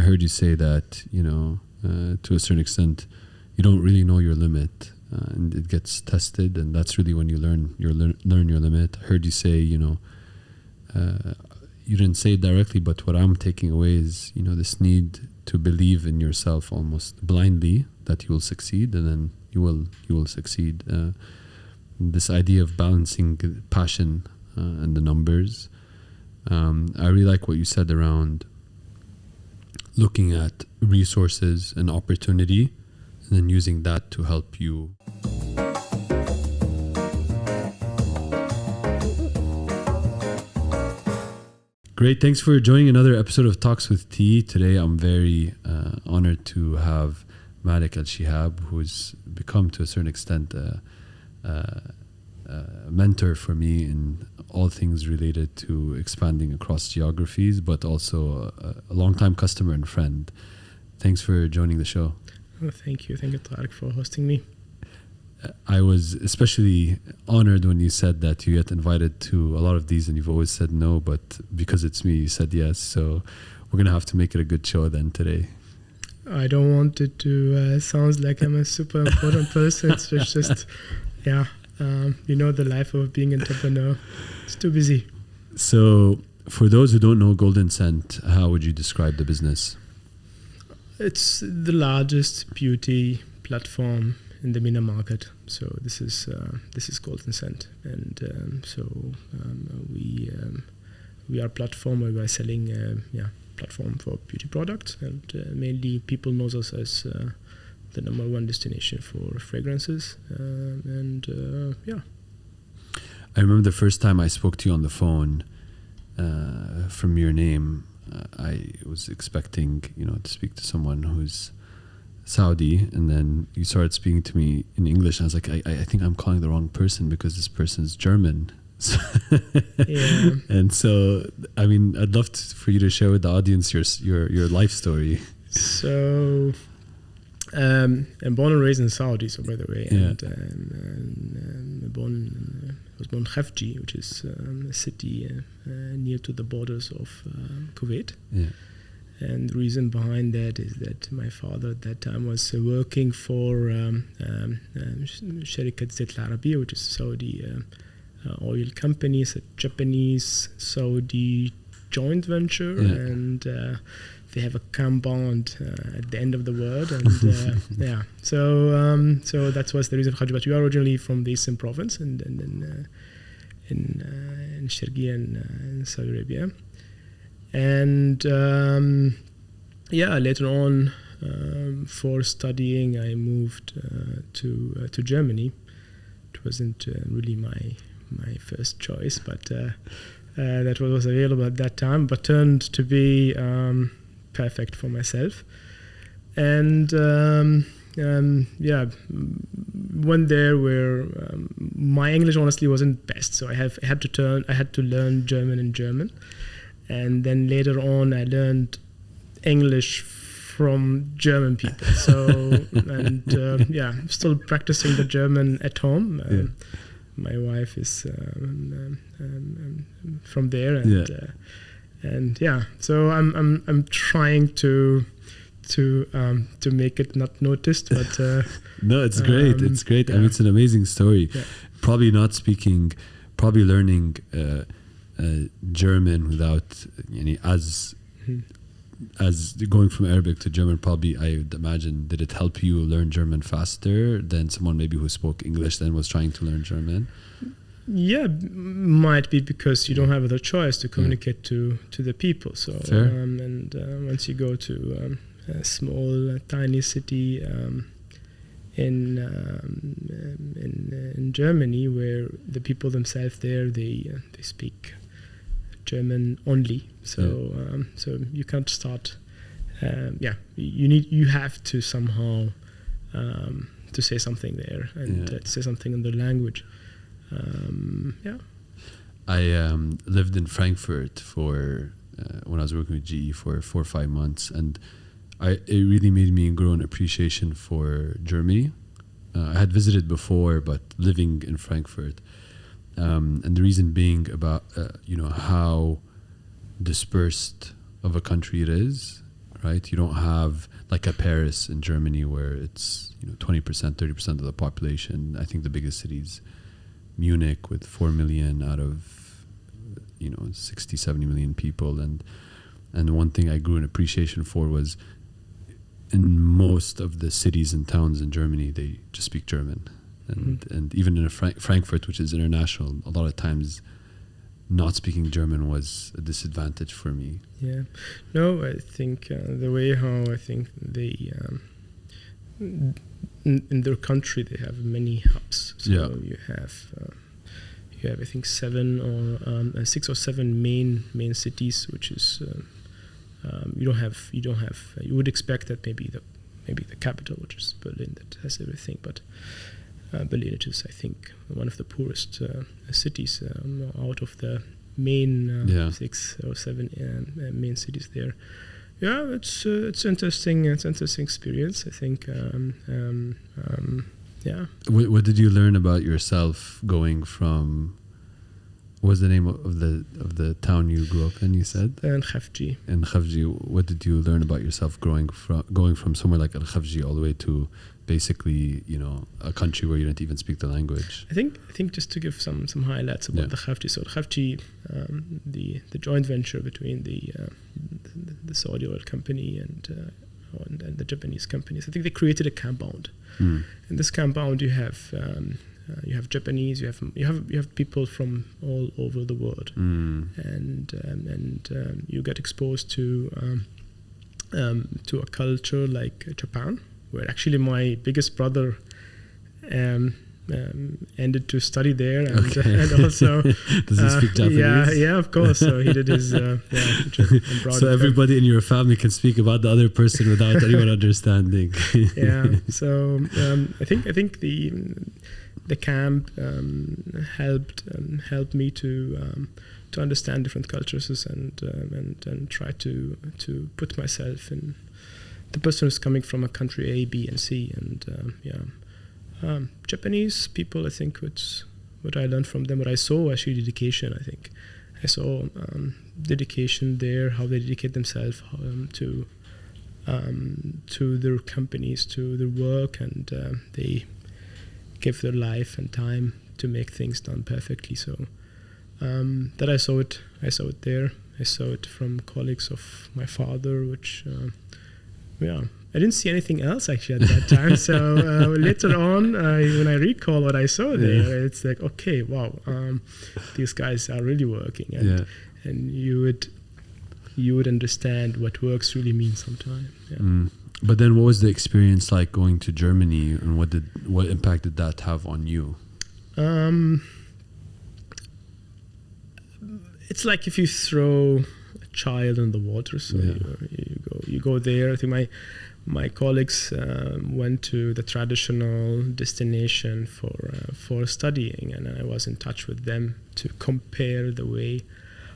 heard you say that, to a certain extent, you don't really know your limit, and it gets tested, and that's really when you learn your limit. I heard you say, you didn't say it directly, but what I'm taking away is, this need to believe in yourself almost blindly that you will succeed, and then you will succeed. This idea of balancing passion and the numbers. I really like what you said around looking at resources and opportunity, and then using that to help you. Great. Thanks for joining another episode of Talks with T. Today, I'm very honored to have Malik Shehab, who's become to a certain extent a mentor for me in all things related to expanding across geographies, but also a longtime customer and friend. Thanks for joining the show. Oh, thank you. Thank you, Tariq, for hosting me. I was especially honored when you said that you get invited to a lot of these and you've always said no, but because it's me, you said yes. So we're going to have to make it a good show then today. I don't want it to sound like I'm a super important person. It's just the life of being an entrepreneur. It's too busy. So for those who don't know Golden Scent, how would you describe the business? It's the largest beauty platform in the MENA market. So this is Golden Scent, and we are a platform where we are selling platform for beauty products, and mainly people knows us as the number one destination for fragrances, I remember the first time I spoke to you on the phone. From your name, I was expecting to speak to someone who's Saudi, and then you started speaking to me in English, and I was like, I think I'm calling the wrong person because this person's German. Yeah. And so, I mean, I'd love for you to share with the audience your life story. So, I'm born and raised in Saudi, so by the way, and was born in Khafji, which is a city near to the borders of Kuwait. Yeah. And the reason behind that is that my father at that time was working for Sharikat Zayt Al Arabiya, which is a Saudi oil company. It's a Japanese-Saudi joint venture, and they have a compound at the end of the word, and so that was the reason for Khafji. But we are originally from the Eastern Province, and in Sharqiya in Saudi Arabia. And later on, for studying, I moved to Germany. It wasn't really my first choice, but that was available at that time, but turned to be perfect for myself. And went there where my English honestly wasn't best, so I had to learn German in German. And then later on, I learned English from German people. So, and still practicing the German at home. My wife is from there, and so I'm trying to make it not noticed, but no, it's great. It's great. I mean, it's an amazing story. Yeah. Probably learning German without as going from Arabic to German. Probably, I would imagine, did it help you learn German faster than someone maybe who spoke English then was trying to learn German? Yeah, might be because you don't have other choice to communicate to the people. So once you go to a small, tiny city in Germany, where the people themselves there they speak German only. So so you can't start. You have to somehow to say something there and say something in the language. I lived in Frankfurt for when I was working with GE for 4 or 5 months, and it really made me grow an appreciation for Germany. I had visited before, but living in Frankfurt, and the reason being about how dispersed of a country it is, right? You don't have like a Paris in Germany where it's 20%, 30% of the population. I think the biggest cities, Munich, with 4 million out of 60, 70 million people, and one thing I grew an appreciation for was in most of the cities and towns in Germany, they just speak German, and even in Frankfurt, which is international, a lot of times not speaking German was a disadvantage for me. Yeah, no, I think the way how I think they in their country they have many hubs. So you have I think 6 or 7 main cities, which is you would expect that maybe the capital, which is Berlin, that has everything, but Berlin is, I think, one of the poorest cities out of the main 6 or 7 main cities there. Yeah, it's interesting. It's an interesting experience, I think. Yeah. What did you learn about yourself going from? What was the name of the town you grew up in? You said Khafji. In Khafji, what did you learn about yourself going from somewhere like Khafji all the way to basically a country where you didn't even speak the language? I think just to give some highlights about the Khafji. So Khafji, the joint venture between the Saudi oil company and the Japanese companies. I think they created a compound. In this compound, you have Japanese, you have people from all over the world, and you get exposed to a culture like Japan, where actually my biggest brother ended to study there, and also does he speak Japanese? Yeah, of course. So he did his. So everybody in your family can speak about the other person without anyone understanding. Yeah. So I think the camp helped me to understand different cultures and try to put myself in the person who's coming from a country A, B, and C, and Japanese people. I think what I learned from them, what I saw actually dedication. I think I saw dedication there, how they dedicate themselves to their companies, to their work, and they give their life and time to make things done perfectly. So that I saw it there. I saw it from colleagues of my father, which I didn't see anything else actually at that time. So later on, when I recall what I saw there, it's like, okay, wow, these guys are really working, and you would understand what works really means sometimes. Yeah. But then, what was the experience like going to Germany, and what impact did that have on you? It's like if you throw a child in the water. So you go there. I think my colleagues went to the traditional destination for studying, and I was in touch with them to compare the way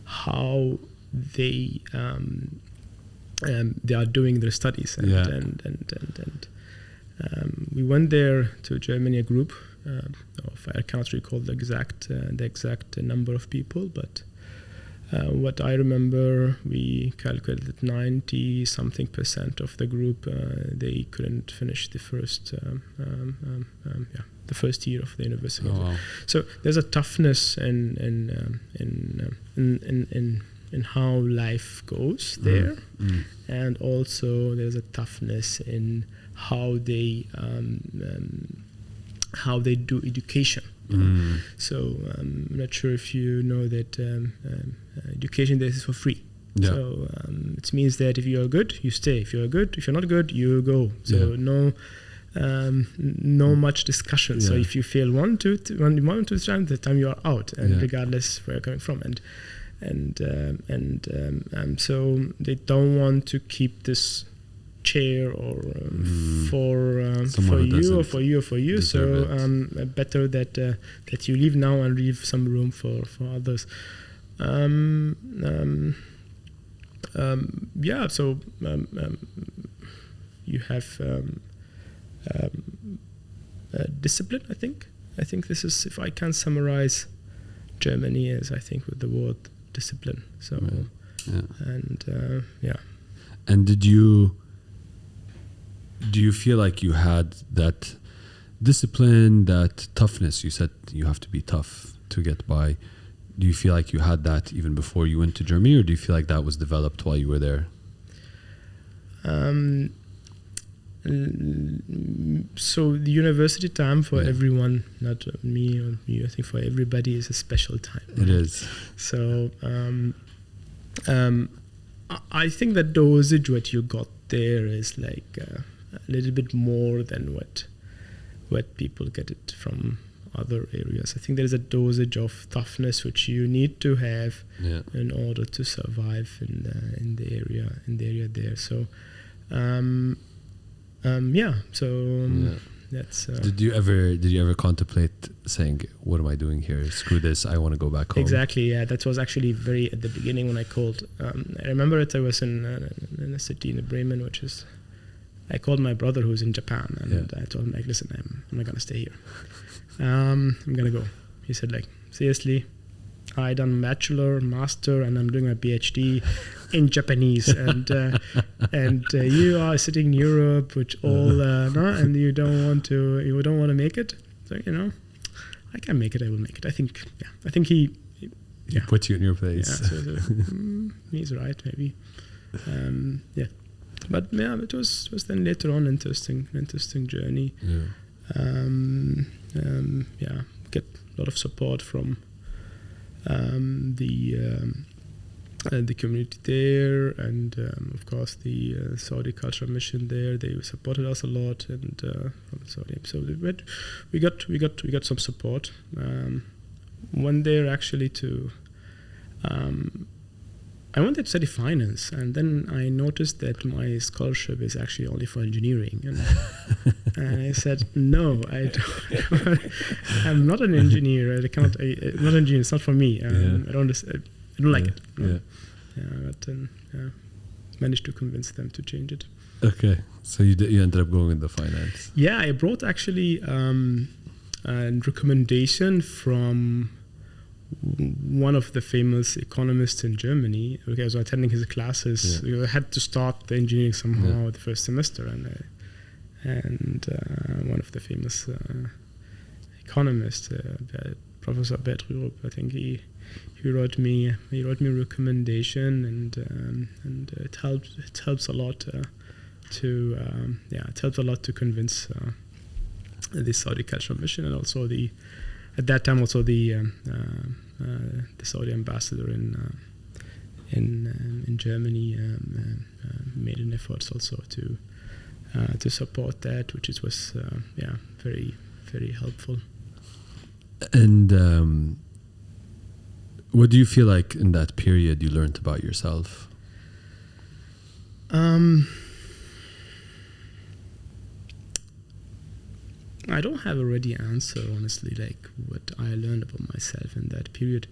how they are doing their studies, and we went there to Germany, a group of, I can't recall the exact number of people, but what I remember, we calculated that 90-something% of the group they couldn't finish the first year of the university. Oh, wow. So there's a toughness in how life goes there, and also there's a toughness in how they do education. So I'm not sure if you know that education there is for free. Yeah. So it means that if you are good, you stay. If you are good, if you're not good, you go. So no much discussion. So if you fail one, two times, the time you are out, and regardless where you're coming from, and so they don't want to keep this chair or for you or for you or for you. So better that you leave now and leave some room for others. So you have discipline. I think this is, if I can summarize Germany, as I think with the word discipline. So And do you feel like you had that discipline, that toughness? You said you have to be tough to get by. Do you feel like you had that even before you went to Germany, or do you feel like that was developed while you were there? So the university time for Yeah. everyone, not me or you, I think for everybody, is a special time. It is. So I think the dosage what you got there is like a little bit more than what people get it from other areas. I think there is a dosage of toughness which you need to have in order to survive in the area there. So that's. Did you ever contemplate saying, "What am I doing here? Screw this! I want to go back home." Exactly. Yeah, that was actually very at the beginning when I called. I remember it. I was in a city in Bremen, which is. I called my brother who's in Japan, and I told him like, "Listen, I'm not gonna stay here. I'm gonna go." He said like, "Seriously? I done bachelor, master, and I'm doing my PhD in Japanese, and you are sitting in Europe, which all and you don't want to make it. So I can make it. I will make it. I think he put you in your place. Yeah, so he's right, maybe. But yeah, it was then later on interesting journey. Get a lot of support from the community there, and of course the Saudi Cultural Mission there. They supported us a lot, and from Saudi. So we got some support. Went there actually to. I wanted to study finance, and then I noticed that my scholarship is actually only for engineering, and I said, "No, I don't. I'm not an engineer. I cannot. I'm not an engineer. It's not for me. I don't like it." But managed to convince them to change it. Okay, so you ended up going into finance. Yeah, I brought actually a recommendation from one of the famous economists in Germany. Okay, I was attending his classes. I had to start the engineering somehow the first semester, and one of the famous economists, Professor Bertrup, I think he wrote me a recommendation, and it helps a lot to convince the Saudi Cultural Mission, and also at that time also the Saudi ambassador in Germany made an effort also to support that, which was very, very helpful. And what do you feel like in that period you learned about yourself? I don't have a ready answer, honestly, like what I learned about myself in that period.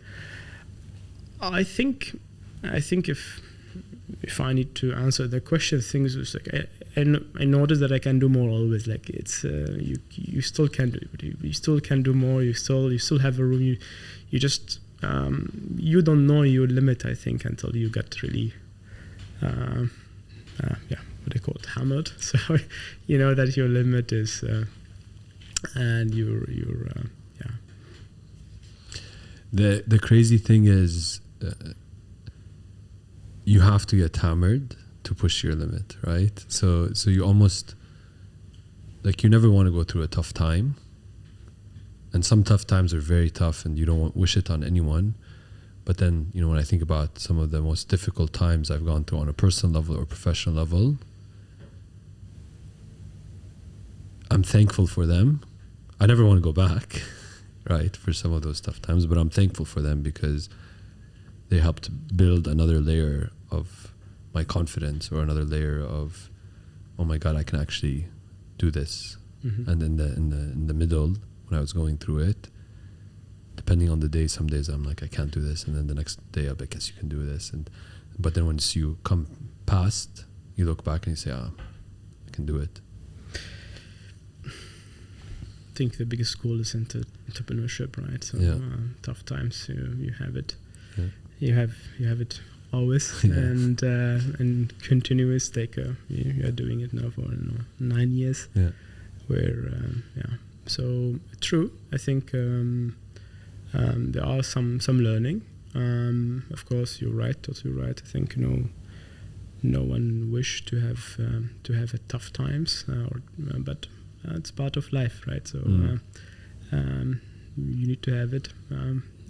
I think if I need to answer the question, things is like I noticed that I can do more always. Like it's you still can do it. You still can do more. You still have a room. You just you don't know your limit, I think, until you get really what they call it, hammered. So you know that your limit is. And you're The crazy thing is, you have to get hammered to push your limit, right? So you almost like you never want to go through a tough time, and some tough times are very tough, and you don't wish it on anyone. But then when I think about some of the most difficult times I've gone through on a personal level or professional level, I'm thankful for them. I never want to go back, right, for some of those tough times, but I'm thankful for them because they helped build another layer of my confidence, or another layer of, oh my God, I can actually do this. Mm-hmm. And in the middle, when I was going through it, depending on the day, some days I'm like, I can't do this, and then the next day I guess you can do this, but then once you come past, you look back and you say, I can do it. I think the biggest goal is entrepreneurship, right? So tough times, you have it. Yeah. You have it always, and continuous. Like we are doing it now for 9 years. Yeah. Where so true. I think there are some learning. Of course, you're right. Totally right. I think no one wish to have a tough times, but it's part of life, right? So you need to have it.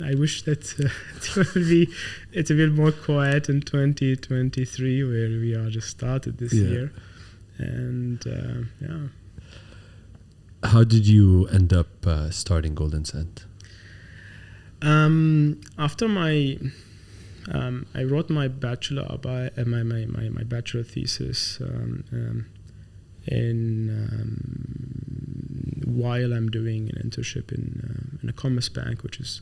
I wish that it's a bit more quiet in 2023, where we are just started this year, and How did you end up starting Golden Scent? After my I wrote my bachelor my bachelor thesis while I'm doing an internship in a commerce bank, which is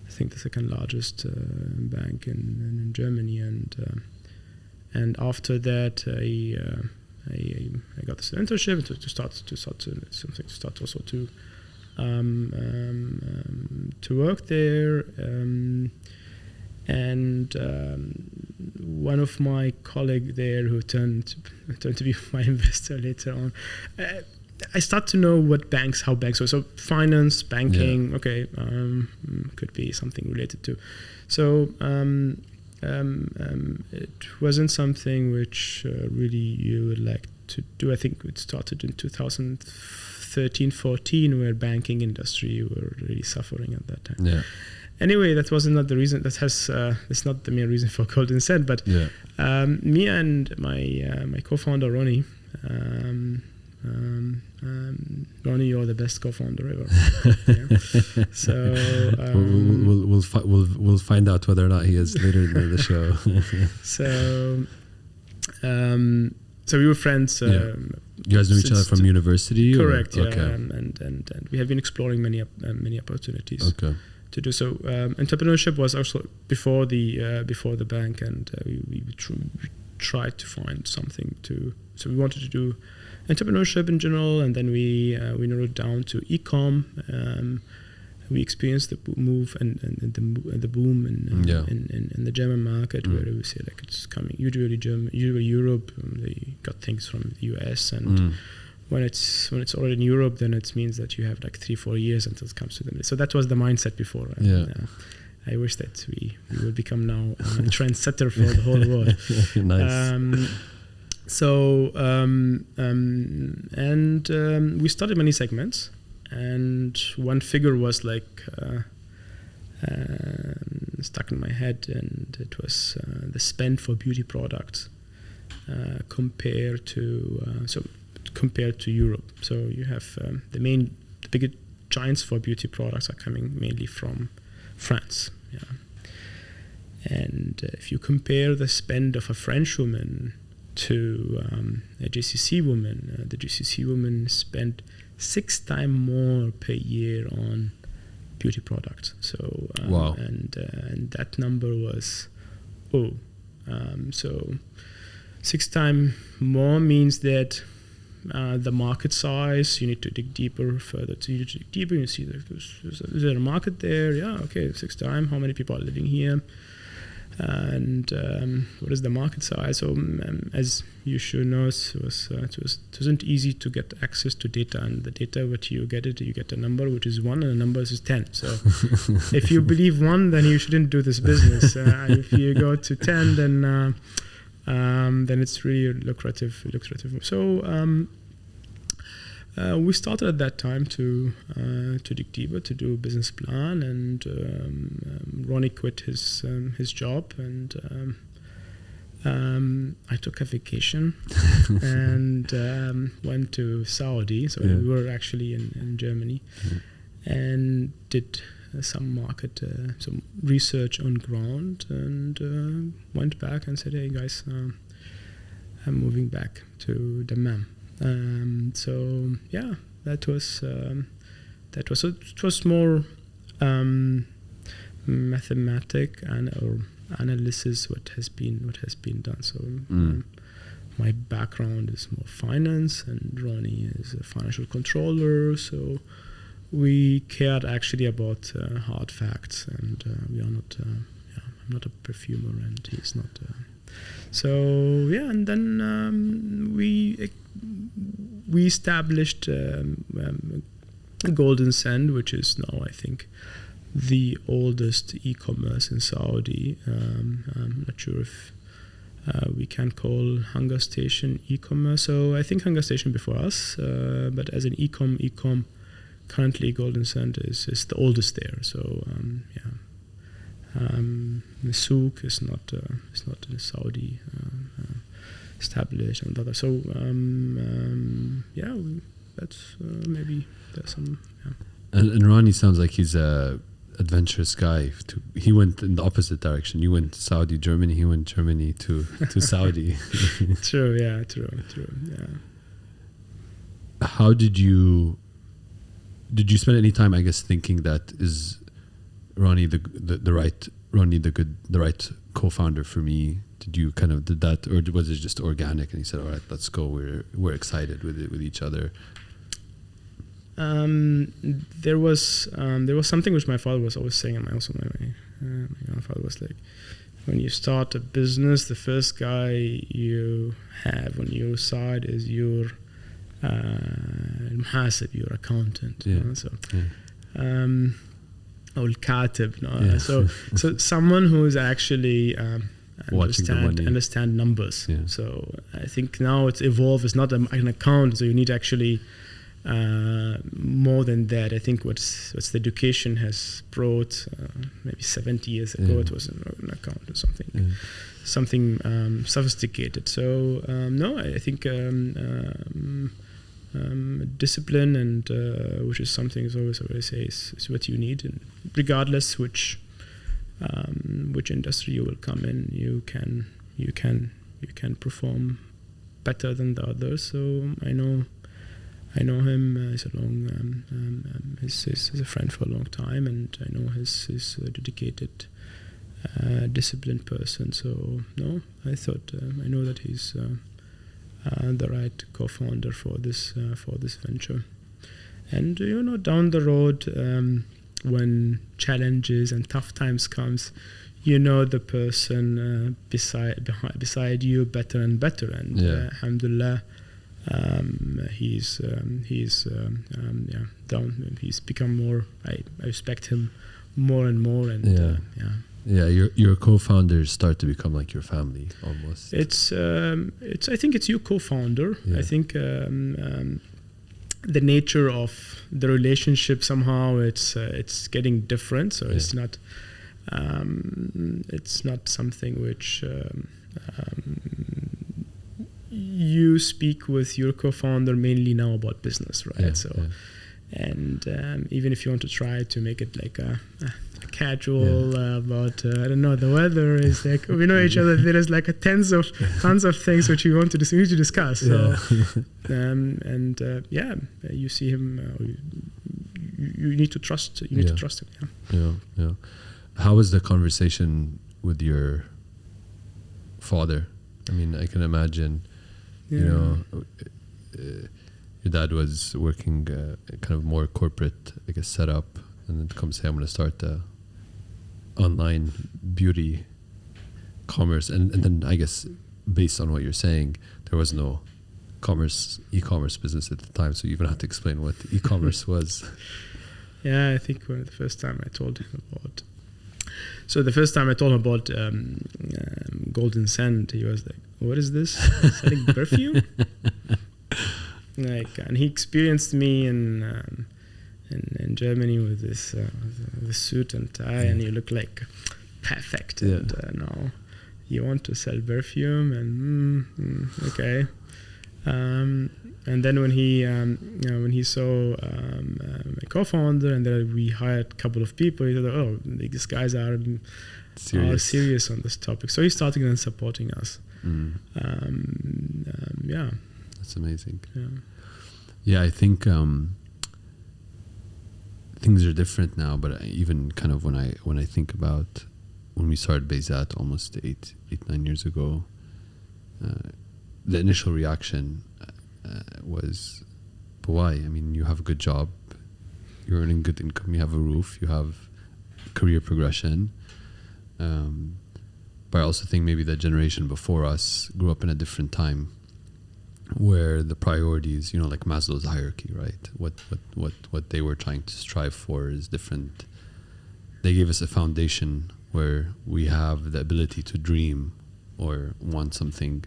I think the second largest bank in Germany, and after that I got this internship to start also to work there, and one of my colleagues there who turned to be my investor later on. I start to know how banks are. So finance, banking, could be something related to. So it wasn't something which really you would like to do. I think it started in 2013-14, where banking industry were really suffering at that time. Yeah. Anyway, that was not the reason. That's not the main reason for Golden Scent. But me and my co-founder Ronnie. Ronnie, you're the best co-founder ever. So we'll find out whether or not he is later in the show. So we were friends. You guys knew each other from university? Correct. Or? Okay. And we have been exploring many opportunities. Okay. To do so. Entrepreneurship was also before the bank, and we tried to find something to. So we wanted to do entrepreneurship in general, and then we narrowed down to e-com. We experienced the move and the boom in the German market, where we say like it's coming usually Europe. They got things from the US, and when it's already in Europe, then it means that you have like 3-4 years until it comes to them. So that was the mindset before. I wish that we will become now a trendsetter for the whole world. Nice. We started many segments, and one figure was like stuck in my head, and it was the spend for beauty products compared to Europe. So you have the bigger giants for beauty products are coming mainly from France. And if you compare the spend of a French woman to a GCC woman, the GCC woman spent 6 times more per year on beauty products. So wow. And that number was so 6 times more means that the market size, you need to dig deeper further. So you need to dig deeper, you see is there a market there? Yeah, okay, 6 times. How many people are living here? And what is the market size? So as you should know, it wasn't easy to get access to data, and the data what you get a number which is 1, and the number is 10. So if you believe 1, then you shouldn't do this business. If you go to 10, then it's really lucrative. So we started at that time to dig deeper, to do a business plan, and Ronnie quit his job, and I took a vacation and went to Saudi. So we were actually in Germany, and did some research on ground, and went back and said, "Hey guys, I'm moving back to Dammam." It was more mathematic or analysis what has been done. So my background is more finance, and Ronnie is a financial controller. So we cared actually about hard facts, and we are not. not a perfumer, and he's not. So yeah, and then we established Golden Sand, which is now, I think, the oldest e-commerce in Saudi. I'm not sure if we can call Hunger Station e-commerce. So I think Hunger Station before us, but as an e-com, currently Golden Sand is the oldest there. So the souk is not in Saudi established and other. So that's maybe there's some. Yeah. And Ronnie sounds like he's a adventurous guy. He went in the opposite direction. You went Saudi, Germany. He went Germany to Saudi. True. Yeah. How did you spend any time, I guess, thinking that is Ronnie the right co-founder for me? Did you kind of did that, or was it just organic? And he said, "All right, let's go. We're excited with each other." There was something which my father was always saying, and my grandfather was like, when you start a business, the first guy you have on your side is your muhasib, your accountant. Yeah. You know? So, or katib. No? Yeah. So someone who is actually understand numbers. Yeah. So I think now it's evolved. It's not an account. So you need to actually. More than that, I think what's the education has brought maybe 70 years ago, it was an account or something sophisticated. So no, I think discipline and which is something is always what I say is what you need, and regardless which industry you will come in, you can perform better than the others. So I know him. He's he's a friend for a long time, and I know he's a dedicated, disciplined person. So no, I thought I know that he's the right co-founder for this venture. And down the road, when challenges and tough times comes, the person beside you better and better, and alhamdulillah. He's become more. I respect him more and more, and your co-founders start to become like your family almost. I think it's your co-founder. Yeah. I think the nature of the relationship somehow it's getting different. So it's not something which. You speak with your co-founder mainly now about business, right? And even if you want to try to make it like a casual about I don't know, the weather is like we know each other. There is like tons of things which you need to discuss. So you see him. You need to trust. You need to trust him. Yeah. How was the conversation with your father? I mean, I can imagine. Your dad was working kind of more corporate, I guess, setup, and then comes say, I'm going to start the online beauty commerce, and then I guess based on what you're saying, there was no e-commerce business at the time, so you even had to explain what e-commerce was. Yeah, I think the first time I told him about. So the first time I told him about Golden Sand, he was like, "What is this? Selling perfume?" And he experienced me in Germany with this with a suit and tie, and you look like perfect. Yeah. And now you want to sell perfume, and okay. And then when he saw my co-founder, and then we hired a couple of people, he said, "Oh, these guys are serious on this topic." So he started then supporting us. That's amazing. Yeah, I think things are different now. But even kind of when I think about when we started Bayzat almost 8-9 years ago, the initial reaction was, but why? I mean, you have a good job, you're earning good income, you have a roof, you have career progression. But I also think maybe the generation before us grew up in a different time, where the priorities, you know, like Maslow's hierarchy, right? What they were trying to strive for is different. They gave us a foundation where we have the ability to dream or want something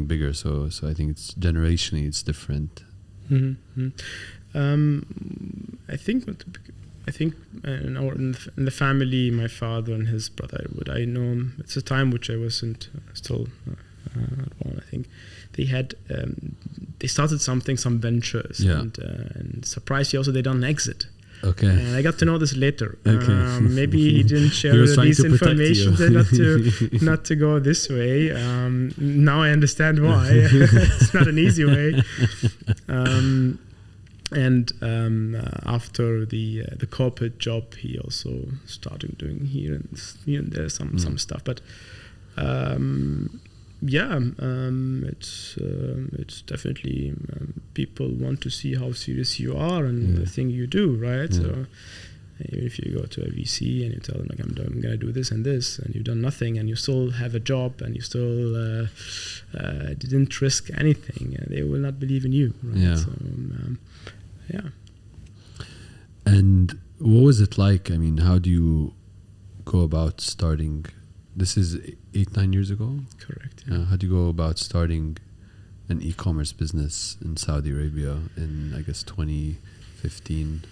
bigger. So I think it's generationally it's different. Mm-hmm. I think in the family, my father and his brother, I know him. It's a time which I wasn't still around. I think they had they started some ventures, and surprisingly also they done an exit. Okay. And I got to know this later. Okay. Maybe he didn't share this information not to go this way. Now I understand why. It's not an easy way. And after the corporate job, he also started doing here and there some stuff. But it's definitely people want to see how serious you are and the thing you do, right? Yeah. So even if you go to a VC and you tell them like I'm going to do this and this, and you've done nothing, and you still have a job, and you still didn't risk anything, they will not believe in you, right? Yeah. So, And what was it like? I mean, how do you go about starting? This is 8-9 years ago? Correct. Yeah. How do you go about starting an e-commerce business in Saudi Arabia in, I guess, 2015?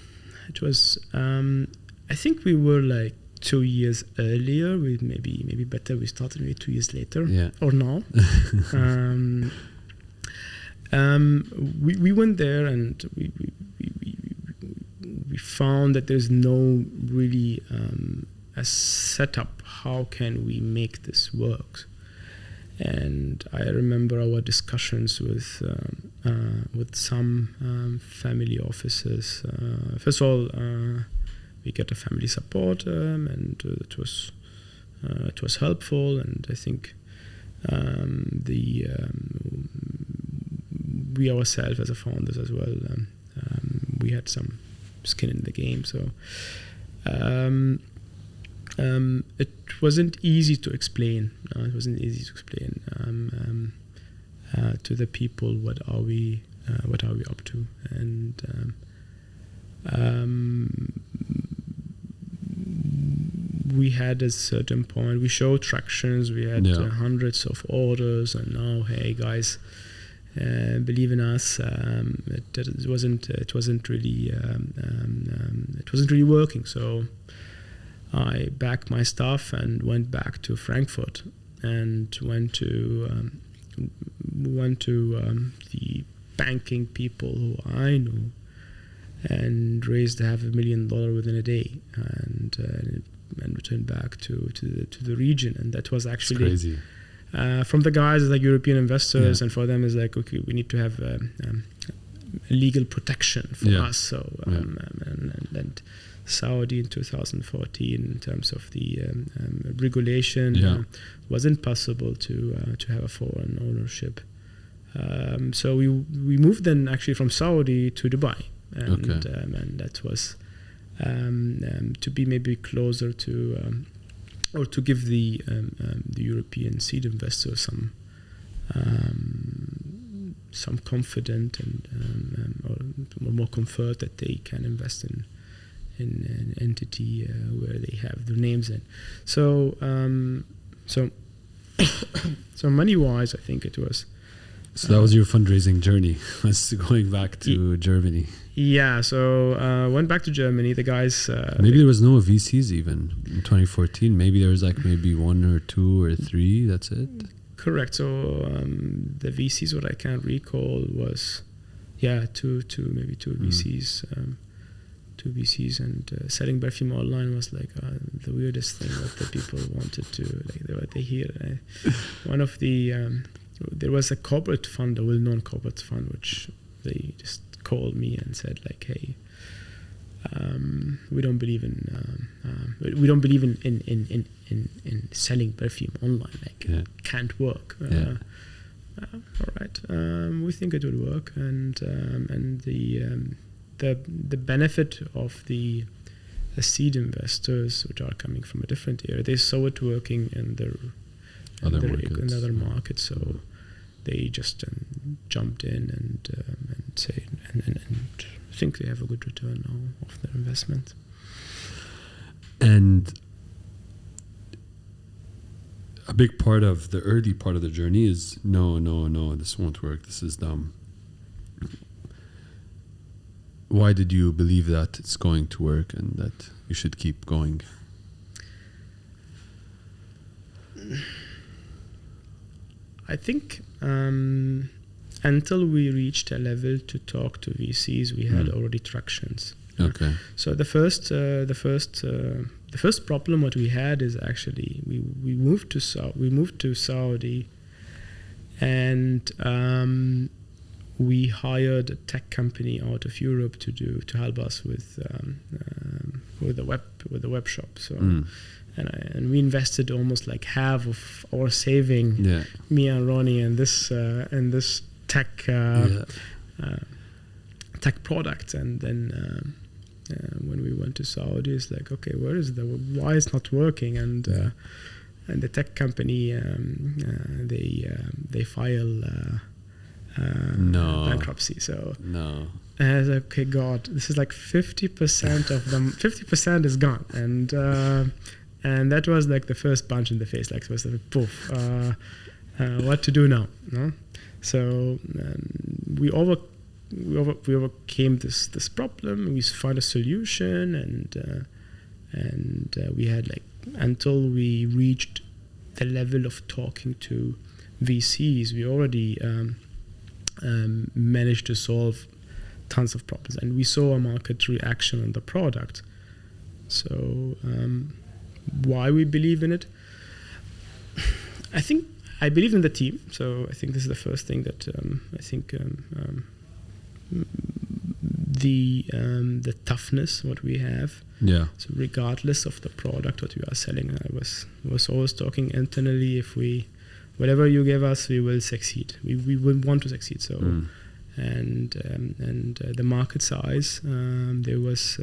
It was, I think we were like 2 years earlier. We maybe better. We started maybe 2 years later. Yeah. Or now. We went there and we found that there's no really a setup. How can we make this work? And I remember our discussions with some family offices. First of all, we get a family support, and it was helpful. And I think we ourselves as a founders as well, we had some skin in the game. So it wasn't easy to explain. To the people what are we up to, and we had a certain point. We showed tractions. We had hundreds of orders, and now, hey guys, believe in us. It wasn't really working. So I backed my stuff and went back to Frankfurt and went to the banking people who I knew and raised $500,000 within a day, and returned back to the region. And that was actually crazy. From the guys like European investors, and for them is like, okay, we need to have legal protection for us. So and Saudi in 2014, in terms of the regulation, wasn't possible to have a foreign ownership. So we moved then actually from Saudi to Dubai, and that was to be maybe closer to or to give the European seed investors some confidence and or more comfort that they can invest in an entity where they have their names in. So so money wise, I think it was. So that was your fundraising journey, was going back to Germany. Yeah, so went back to Germany. The guys... maybe there was no VCs even in 2014. Maybe there was like maybe 1 or 2 or 3, that's it? Correct. So the VCs, what I can recall was, two VCs. 2 VCs, and selling perfume online was like the weirdest thing that the people wanted to, like what they hear. One of the... there was a corporate fund, a well-known corporate fund, which they just called me and said like, "Hey, we don't believe in selling perfume online. Like, it can't work." All right, we think it will work, and the benefit of the seed investors, which are coming from a different area, they saw it working in their other markets, so they just jumped in and say and think they have a good return now of their investment. And a big part of the early part of the journey is no, this won't work, this is dumb. Why did you believe that it's going to work and that you should keep going? I think until we reached a level to talk to VCs, we had already tractions. Okay. So the first problem what we had is actually we moved to Saudi, and we hired a tech company out of Europe to help us with the web shop. So and we invested almost like half of our saving, me and Ronnie, and this tech tech product. And then when we went to Saudi, it's like, okay, why is not working? And the tech company they file bankruptcy. So I was like, okay, God, this is like 50% of them. 50% is gone, and that was like the first punch in the face. Like it was like, poof, what to do now? No, so we overcame this problem. We found a solution, and we had like until we reached the level of talking to VCs, we already managed to solve tons of problems, and we saw a market reaction on the product. So why we believe in it? I think I believe in the team. So I think this is the first thing that I think the toughness what we have. Yeah. So regardless of the product what we are selling, I was always talking internally, if whatever you give us, we will succeed. We will want to succeed. So and the market size, there was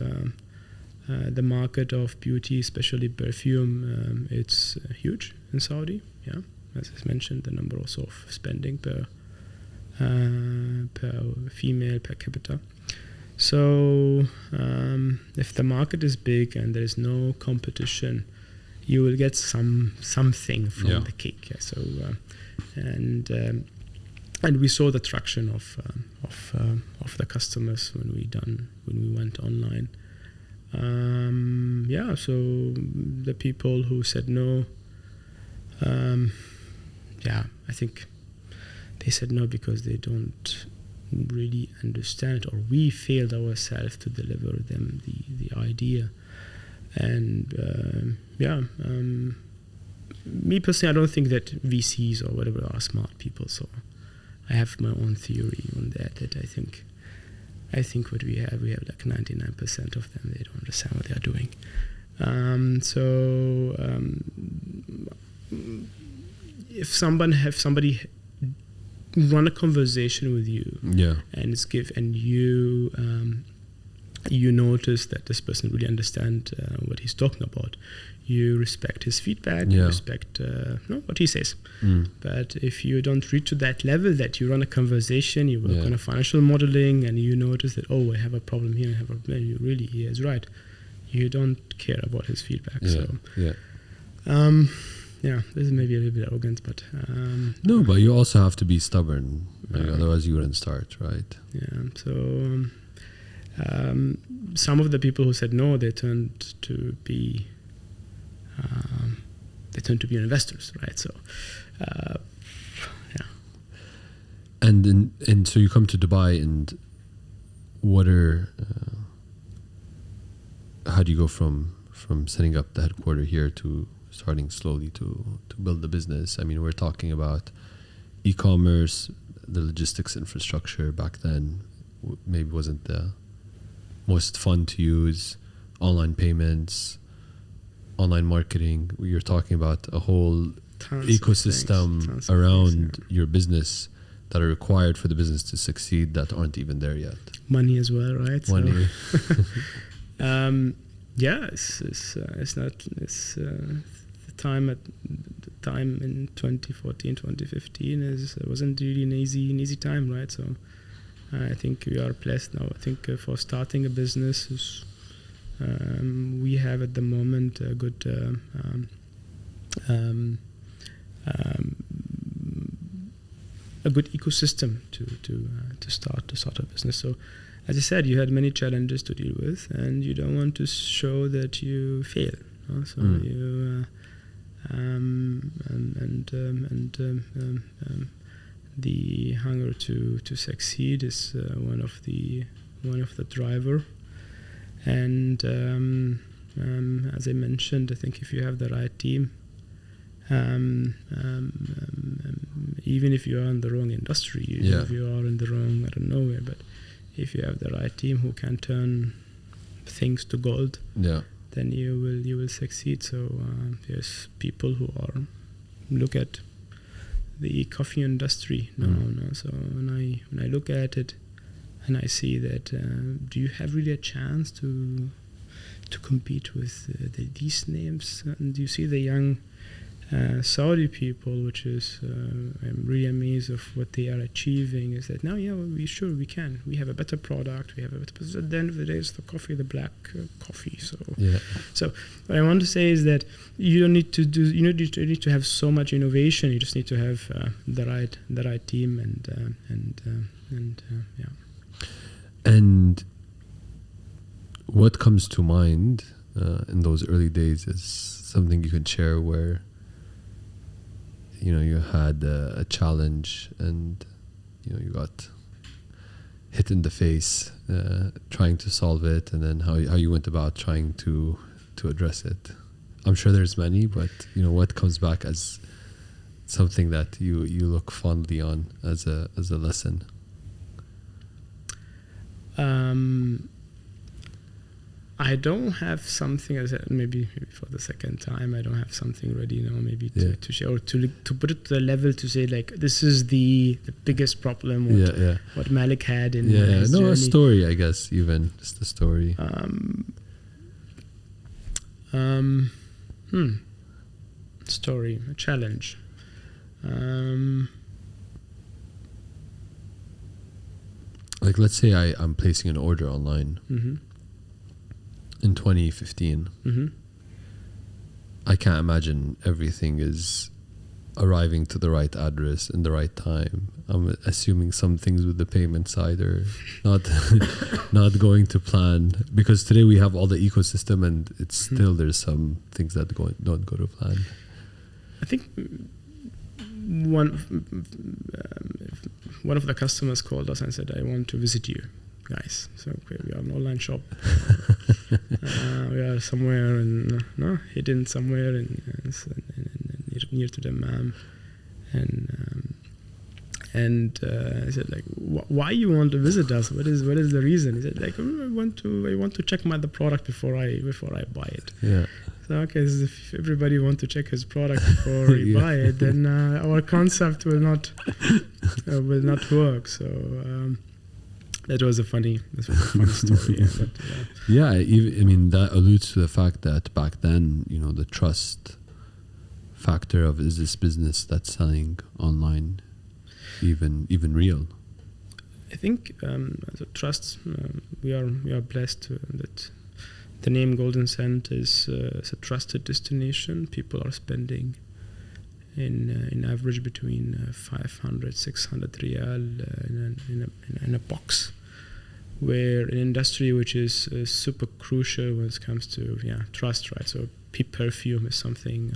the market of beauty, especially perfume. It's huge in Saudi. Yeah, as I mentioned, the number also of spending per female per capita. So if the market is big and there is no competition, you will get something from the cake. Yeah. So and we saw the traction of the customers when we went online. So the people who said no, I think they said no because they don't really understand it, or we failed ourselves to deliver them the idea. And me personally, I don't think that VCs or whatever are smart people. So I have my own theory on that I think what we have like 99% of them, they don't understand what they are doing. If somebody run a conversation with you, and you notice that this person really understands what he's talking about, you respect his feedback, you respect what he says. But if you don't reach to that level, that you run a conversation, you work on a financial modeling, and you notice that, oh, I have a problem here, I have a problem, he is right, you don't care about his feedback. This is maybe a little bit arrogant, but no, but you also have to be stubborn, otherwise you wouldn't start, right? So some of the people who said no, they turned to be investors, right? So and so you come to Dubai, and what are how do you go from setting up the headquarters here to starting slowly to build the business? I mean, we're talking about e-commerce, the logistics infrastructure back then maybe wasn't the most fun to use, online payments, online marketing. You're talking about a whole ecosystem around your business that are required for the business to succeed that aren't even there yet. Money as well, right? Money. The time in 2014, 2015 wasn't really an easy time, right? So I think we are blessed now. I think for starting a business, we have at the moment a good ecosystem to start a business. So, as I said, you had many challenges to deal with, and you don't want to show that you fail. So you the hunger to succeed is one of the driver. And as I mentioned, I think if you have the right team, even if you are in the wrong industry, if you are in the wrong, I don't know where, but if you have the right team who can turn things to gold, then you will succeed. So there's people who are look at the coffee industry now. So when I look at it and I see that, do you have really a chance to compete with these names? And you see the young Saudi people, which is I'm really amazed of what they are achieving. Is that now? Yeah, we can. We have a better product. We have a better. But at the end of the day, it's the coffee, the black coffee. So So what I want to say is that you don't need to do. You need to have so much innovation. You just need to have the right team and yeah. And what comes to mind in those early days is something you can share where you had a challenge and you got hit in the face trying to solve it, and then how you went about trying to address it. I'm sure there's many, but what comes back as something that you look fondly on as a lesson? I don't have something, as maybe for the second time, I don't have something ready now, maybe to share, or to put it to the level to say, like, this is the biggest problem what Malik had in his journey. A story, I guess, even just a story. Story, a challenge. Like, let's say I'm placing an order online. In 2015, I can't imagine everything is arriving to the right address in the right time. I'm assuming some things with the payment side are not going to plan, because today we have all the ecosystem, and it's still there's some things that don't go to plan. I think one of the customers called us and said, "I want to visit you guys." So we are an online shop. We are somewhere hidden somewhere near to the Mam, and I said, like, why you want to visit us? What is the reason? He said, like, I want to check the product before I buy it. So okay, if everybody want to check his product before he buy it, then our concept will not work. So. That was a funny story. I mean, that alludes to the fact that back then, the trust factor of, is this business that's selling online even real? I think the trust. We are blessed that the name Golden Cent is a trusted destination. People are spending in average between 500-600 riyal in a box. We're an industry which is super crucial when it comes to trust, right? So perfume is something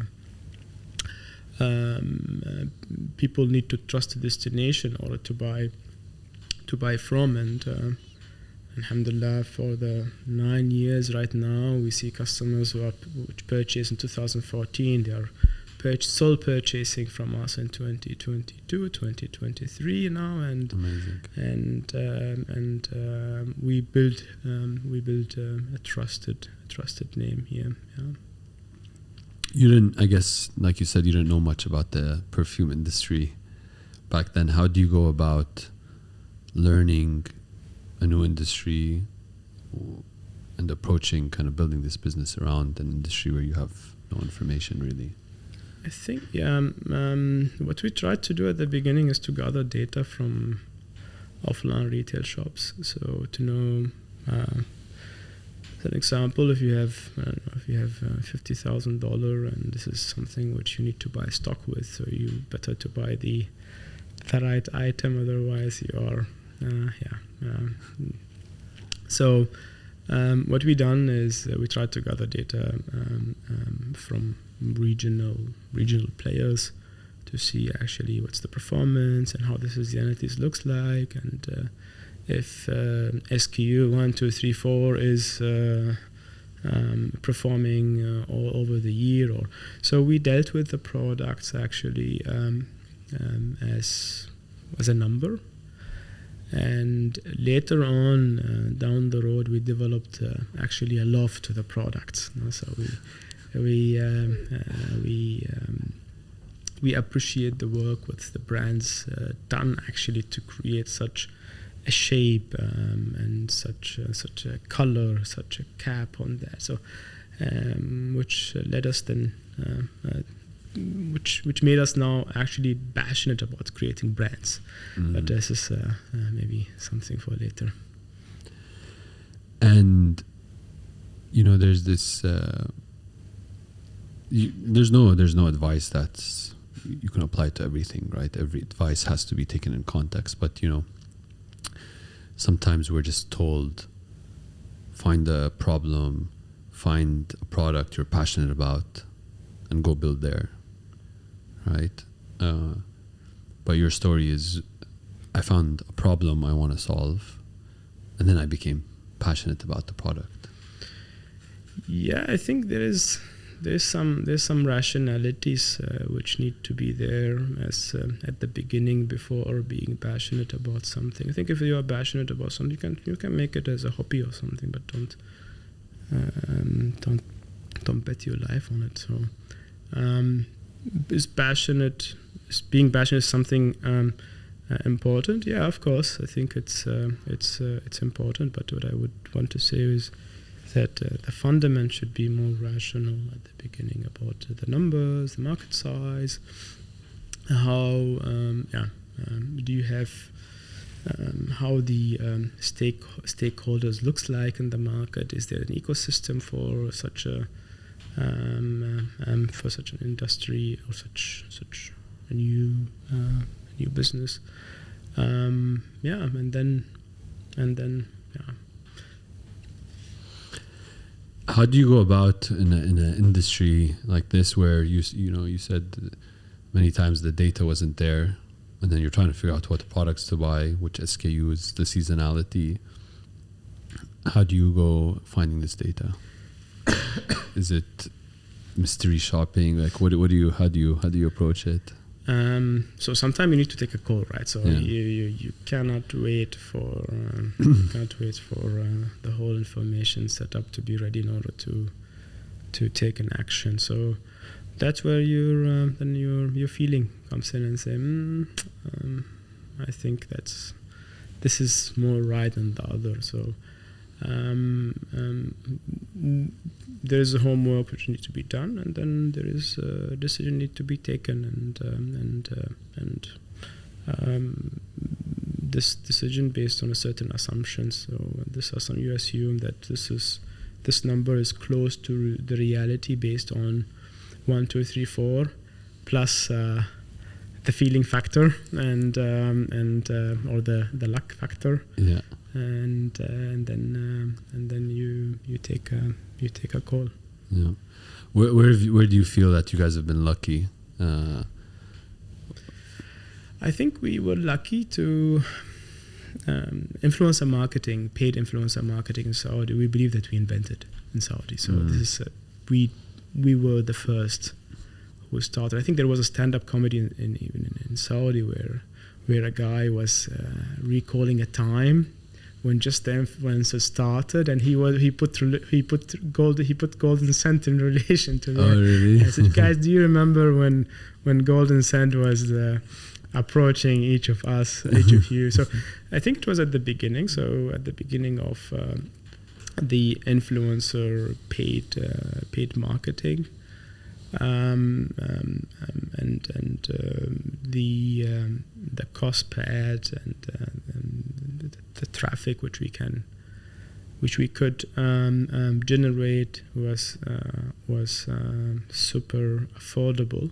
people need to trust a destination in order to buy from, and alhamdulillah, for the 9 years right now, we see customers who purchased in 2014, they are sole purchasing from us in 2022, 2023 now, and amazing. And we built a trusted name here. You didn't, I guess, like you said, you didn't know much about the perfume industry back then. How do you go about learning a new industry and approaching kind of building this business around an industry where you have no information really? I think what we tried to do at the beginning is to gather data from offline retail shops. So to know, as an example, if you have $50,000 and this is something which you need to buy stock with, so you better to buy the right item, otherwise you are So what we done is we tried to gather data from regional players to see actually what's the performance and how the seasonalities looks like, and if SKU 1, 2, 3, 4 is performing all over the year. Or so we dealt with the products actually as a number. And later on, down the road, we developed actually a love to the products. So we appreciate the work with the brands done actually to create such a shape and such a color, such a cap on there. So which led us then. Which made us now actually passionate about creating brands. But this is maybe something for later. And there's this there's no advice that's you can apply to everything, right? Every advice has to be taken in context, but sometimes we're just told, find a problem, find a product you're passionate about, and go build there, right? But your story is, I found a problem I want to solve, and then I became passionate about the product. Yeah, I think there's some rationalities which need to be there as at the beginning before being passionate about something. I think if you are passionate about something, you can make it as a hobby or something, but don't bet your life on it. So. Being passionate is something important. Yeah, of course. I think it's important. But what I would want to say is that the fundament should be more rational at the beginning about the numbers, the market size, how do you have how the stakeholders looks like in the market. Is there an ecosystem for such a for such an industry or such a new business, and then. How do you go about in an industry like this where you said many times the data wasn't there, and then you're trying to figure out what products to buy, which SKUs, the seasonality. How do you go finding this data? Is it mystery shopping? Like how do you approach it? So sometimes you need to take a call, right? So you cannot wait for the whole information set up to be ready in order to take an action. So that's where your feeling comes in and say, I think this is more right than the other. So there is a homework which needs to be done, and then there is a decision need to be taken, and this decision based on a certain assumption. So you assume that this number is close to the reality based on 1, 2, 3, 4 plus the feeling factor and or the luck factor. Yeah. And then you take a call. Yeah. Where do you feel that you guys have been lucky? I think we were lucky to influencer marketing, paid influencer marketing in Saudi. We believe that we invented in Saudi. So this is we were the first who started. I think there was a stand-up comedy in Saudi where a guy was recalling a time when just the influencer started, and he put Golden Cent in relation to that. Oh, really? I said, guys, do you remember when Golden Cent was approaching each of us, each of you? So I think it was at the beginning. So at the beginning of the influencer paid marketing, and the cost per ad and the traffic which we could generate was super affordable,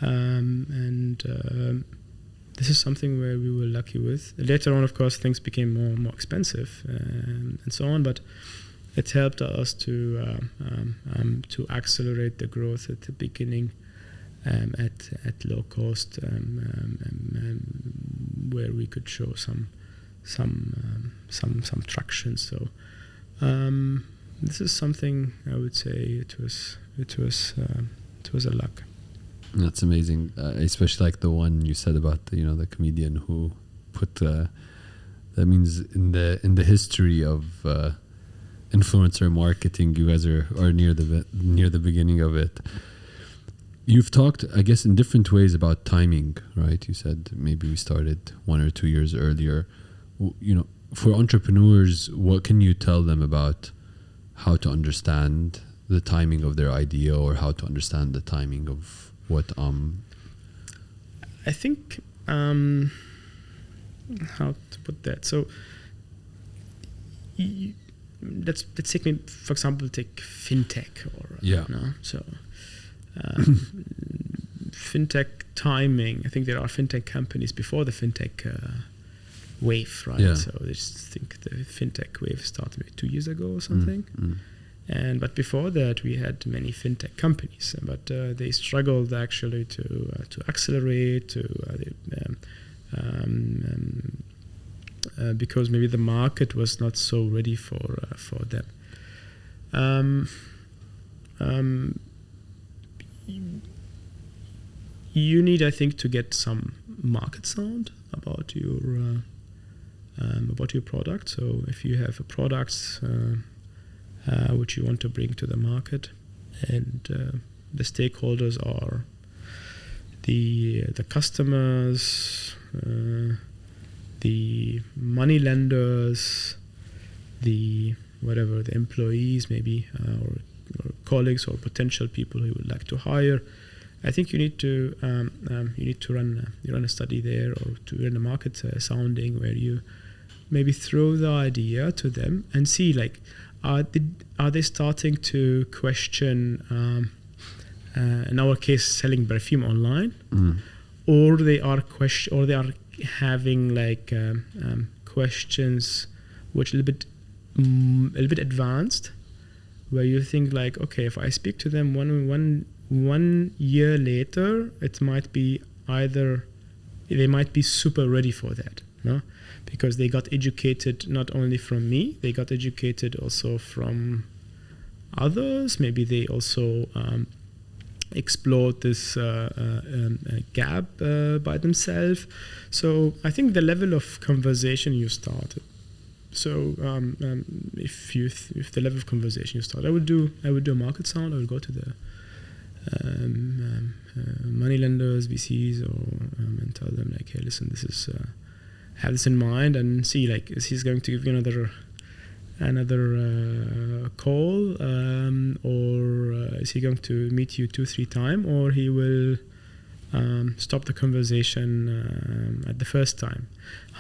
and this is something where we were lucky with. Later on, of course, things became more and more expensive and so on, but it helped us to accelerate the growth at the beginning at low cost, where we could show some traction. So this is something I would say it was a luck. That's amazing, especially like the one you said about the comedian who put that means in the history of influencer marketing, you guys are near the beginning of it. You've talked, I guess, in different ways about timing, right? You said maybe we started 1 or 2 years earlier. For entrepreneurs, what can you tell them about how to understand the timing of their idea, or how to understand the timing of what I think how to put that. So let's take me, for example, take fintech or so fintech timing. I think there are fintech companies before the fintech wave, right? Yeah. So I just think the fintech wave started maybe 2 years ago or something. But before that, we had many fintech companies, but they struggled actually to accelerate, because maybe the market was not so ready for them. You need, I think, to get some market sound about your product. So if you have a product which you want to bring to the market, and the stakeholders are the customers, the money lenders, the employees maybe, or colleagues or potential people who would like to hire. I think you need to run a study there, or to run a market sounding, where you maybe throw the idea to them and see, like, are they starting to question, in our case, selling perfume online, or they are having like questions which a little bit advanced, where you think like, okay, if I speak to them one year later, it might be either they might be super ready for that, no? Because they got educated not only from me, they got educated also from others. Maybe they also explored this gap by themselves. So I think the level of conversation you started. So if the level of conversation you start, I would do a market sound. I would go to the money lenders, VCs, and tell them like, hey, listen, this is have this in mind, and see, like, is he going to give you another call, or is he going to meet you 2-3 times, or he will stop the conversation at the first time?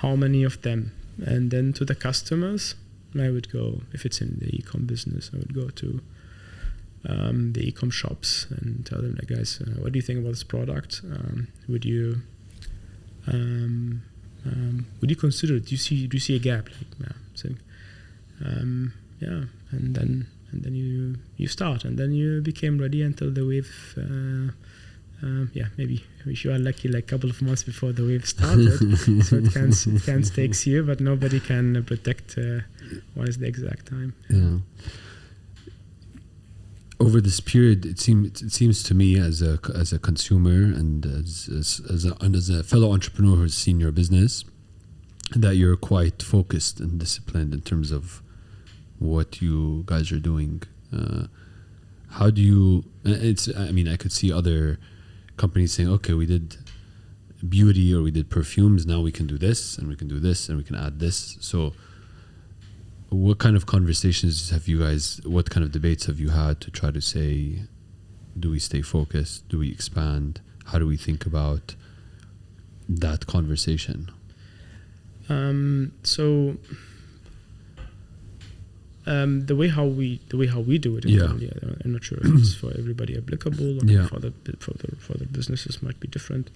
How many of them? And then to the customers, I would go, if it's in the e-com business, I would go to the e-com shops and tell them, like, guys, what do you think about this product? Would you consider it? Do you see a gap? And then you start, and then you became ready until the wave. Maybe if you are lucky, like a couple of months before the wave started, so it can take you, but nobody can predict what is the exact time. Yeah. Over this period, it seems to me, as a consumer and as a fellow entrepreneur who's seen your business, that you're quite focused and disciplined in terms of what you guys are doing. How do you? I could see other companies saying, okay, we did beauty or we did perfumes, now we can do this and we can do this and we can add this. So what kind of conversations have you guys, what kind of debates have you had to try to say, do we stay focused? Do we expand? How do we think about that conversation? The way how we do it in India, I'm not sure if it's for everybody applicable, or for the businesses might be different.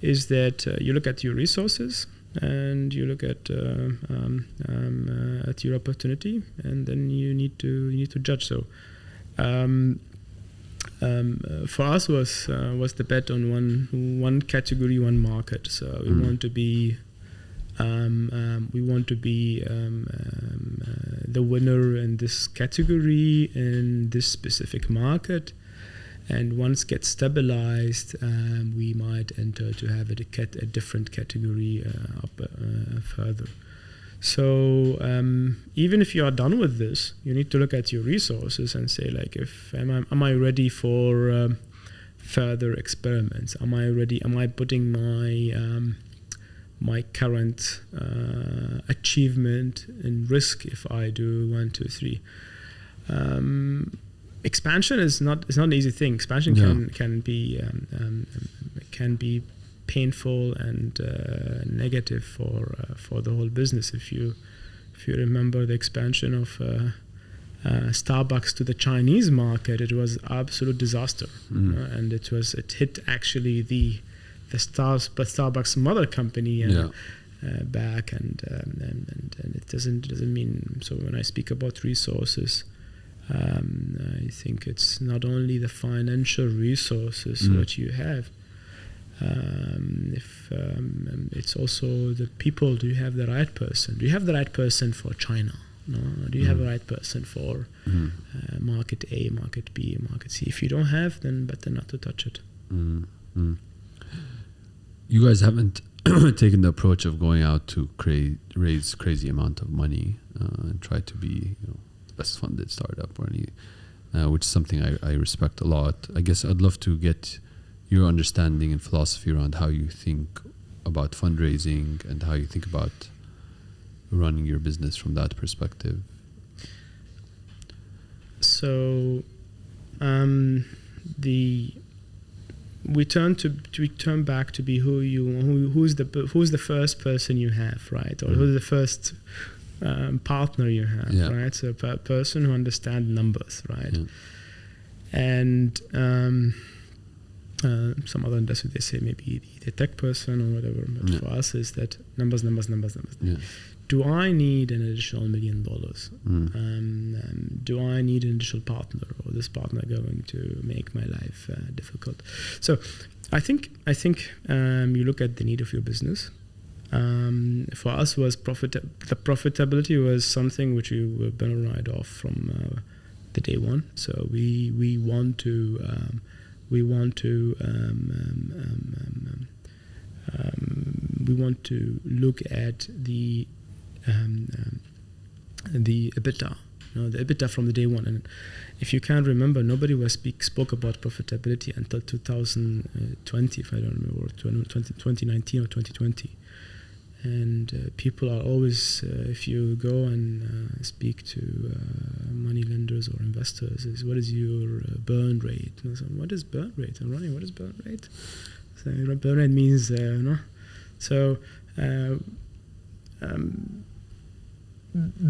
Is that you look at your resources and you look at your opportunity, and then you need to judge. So for us was the bet on one category, one market. So we want to be the winner in this category in this specific market, and once it gets stabilized, we might enter to have a different category further. So even if you are done with this, you need to look at your resources and say, like, am I ready for further experiments? Am I ready? Am I putting my current achievement in risk if I do 1, 2, 3? Expansion is not an easy thing. Expansion can be painful and negative for the whole business. If you remember the expansion of Starbucks to the Chinese market, it was absolute disaster, and it hit actually the Starbucks mother company back, and it doesn't mean. So when I speak about resources, I think it's not only the financial resources what you have. It's also the people. Do you have the right person? Do you have the right person for China? No. Do you have the right person for market A, market B, market C? If you don't have, then better not to touch it. You guys haven't taken the approach of going out to raise crazy amount of money and try to be, the best funded startup or any, which is something I respect a lot. I guess I'd love to get your understanding and philosophy around how you think about fundraising and how you think about running your business from that perspective. So, we turn back to be who's the first person you have, right? Or who's the first partner you have, right? So a person who understands numbers, right? And some other industry, they say maybe the tech person or whatever, but for us is that numbers. Do I need an additional $1 million? Do I need an additional partner, or this partner going to make my life difficult? So I think you look at the need of your business. For us, was the profitability was something which we were going to ride off from the day one. So we want to look at the EBITDA, the EBITDA from the day one. And if you can remember, nobody spoke about profitability until 2020, if I don't remember, or 2019 or 2020. And people are always, if you go and speak to money lenders or investors, is what is your burn rate? And so, what is burn rate? I'm running. What is burn rate? So burn rate means no. So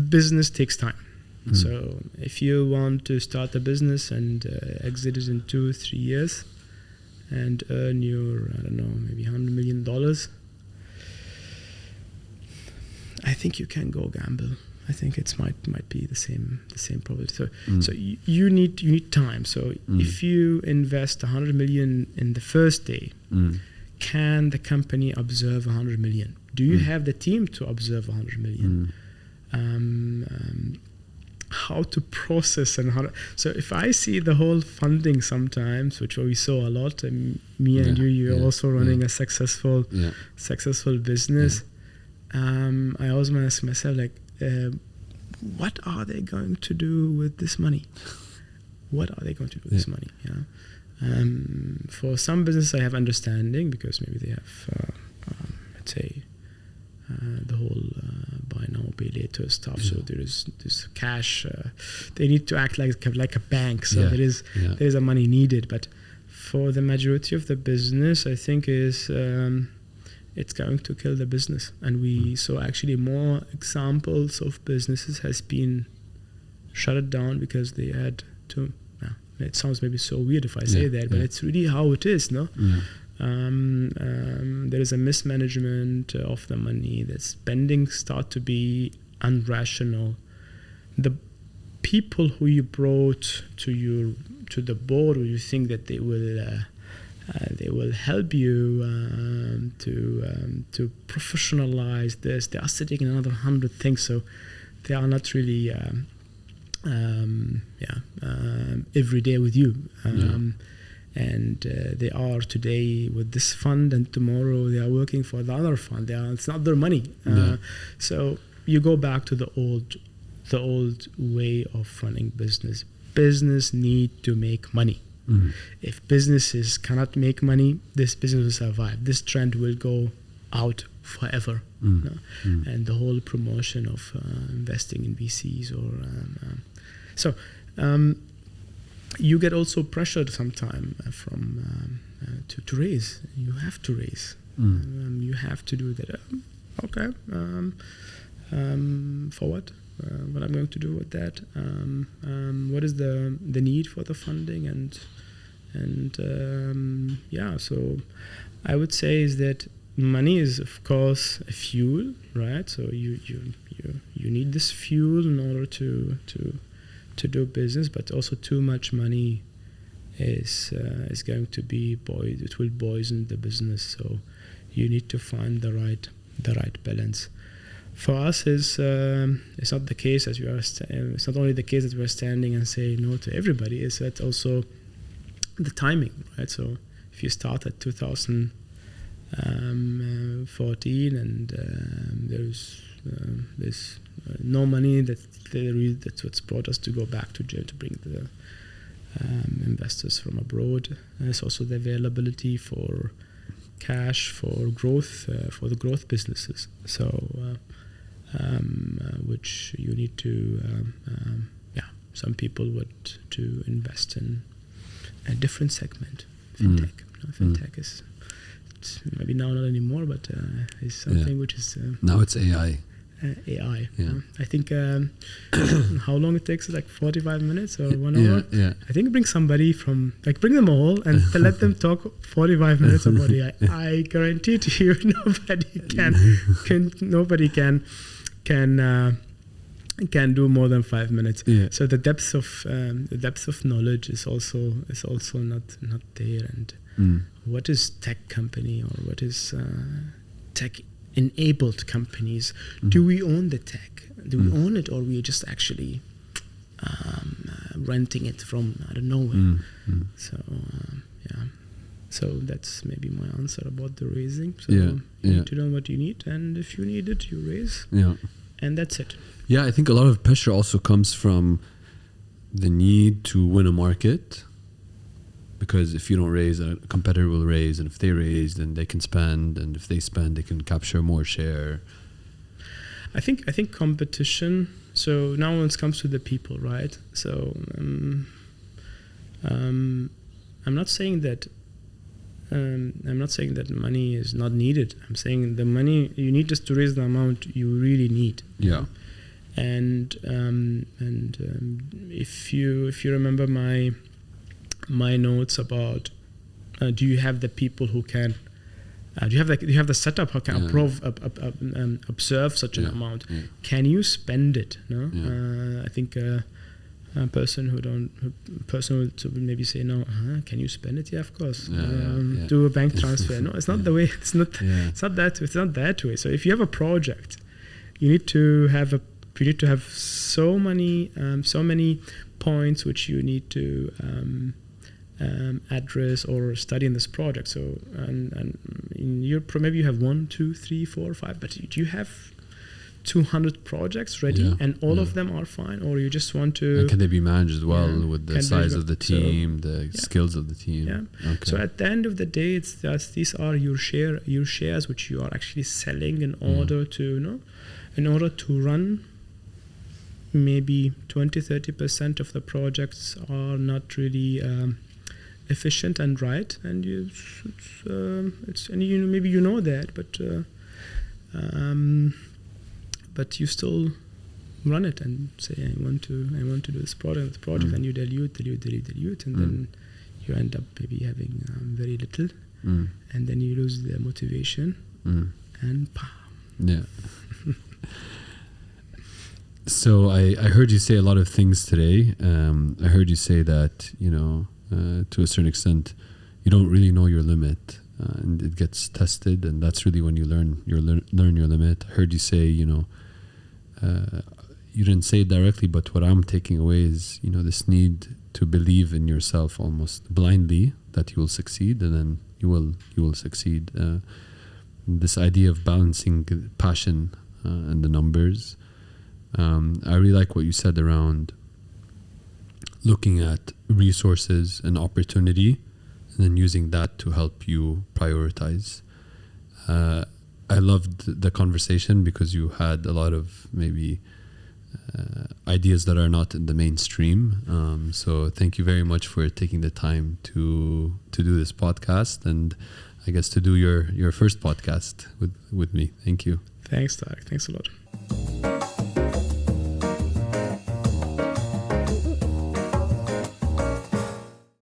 business takes time. So if you want to start a business and exit it in 2-3 years and earn your, I don't know, maybe $100 million, I think you can go gamble. I think it might be the same probability. So you need time. So if you invest $100 million in the first day, can the company observe $100 million? Do you have the team to observe $100 million? How to process and how. So if I see the whole funding sometimes, which we saw a lot, and me and you're also running a successful business. I always ask myself, like, what are they going to do with this money? What are they going to do with this money? For some business, I have understanding because maybe they have, let's say, the whole buy now, pay later stuff. So there is this cash. They need to act like a bank. So there is a money needed. But for the majority of the business, I think is it's going to kill the business. And we saw actually more examples of businesses has been shut it down because they had to. It sounds maybe so weird if I say that, but it's really how it is, no? There is a mismanagement of the money. The spending start to be unrational. The people who you brought to the board, who you think that they will help you to professionalize this, they are sitting in another 100 things, so they are not really every day with you. And they are today with this fund, and tomorrow they are working for the other fund. It's not their money. So you go back to the old way of running business. Business need to make money. If businesses cannot make money, this business will survive. This trend will go out forever. And the whole promotion of investing in VCs you get also pressured sometime from to raise. You have to raise. You have to do that. Okay. For what? What I'm going to do with that? What is the need for the funding? So I would say is that money is of course a fuel, right? So you need this fuel in order to do business, but also too much money is going to be it will poison the business. So you need to find the right balance. For us, it's not the case as it's not only the case that we're standing and say no to everybody. It's that also the timing, right? So if you start at 2014 and there's no money, that's what's brought us to go back to jail to bring the investors from abroad. And it's also the availability for cash for growth, for the growth businesses. So which you need to, some people would to invest in a different segment, fintech. Fintech is maybe now not anymore, but is something which is now it's AI. AI. I think how long it takes, like 45 minutes or 1 hour. I think bring somebody from, bring them all and let them talk 45 minutes about AI. I guarantee to you, nobody can do more than 5 minutes. So the depth of knowledge is also not there. And what is tech company, or what is tech enabled companies? Do we own the tech? Do we own it, or we just actually renting it from out of nowhere? So that's maybe my answer about the raising. So you need to know what you need, and if you need it, you raise. And that's it. I think a lot of pressure also comes from the need to win a market, because if you don't raise, a competitor will raise, and if they raise, then they can spend, and if they spend, they can capture more share. I think competition. So now when it comes to the people, right? So I'm not saying that money is not needed. I'm saying the money you need just to raise the amount you really need. And if you remember my notes about do you have the people who can do you have the setup who can observe such an amount? Can you spend it? I think a person would maybe say no. Can you spend it? Of course. Do a bank transfer. No, it's not the way. It's not that way. So if you have a project, you need to have so many points which you need to address or study in this project. So and in your maybe you have 1, 2, 3, 4, 5, but do you have 200 projects ready and all of them are fine, or you just want to? And can they be managed well with the size of the team, the skills of the team? So at the end of the day, these are your shares which you are actually selling in order to in order to run, maybe 20-30% of the projects are not really efficient and right, and maybe you know that, but you still run it and say, I want to do this project, and you dilute, and then you end up maybe having very little, and then you lose the motivation, and pow. Yeah. So I heard you say a lot of things today. I heard you say that, to a certain extent, you don't really know your limit, and it gets tested, and that's really when you learn your limit. I heard you say, you didn't say it directly, but what I'm taking away is, this need to believe in yourself almost blindly that you will succeed, and then you will succeed. This idea of balancing passion and the numbers. I really like what you said around looking at resources and opportunity, and then using that to help you prioritize. I loved the conversation because you had a lot of maybe ideas that are not in the mainstream. So thank you very much for taking the time to do this podcast, and I guess to do your first podcast with me. Thank you. Thanks, Tarek. Thanks a lot.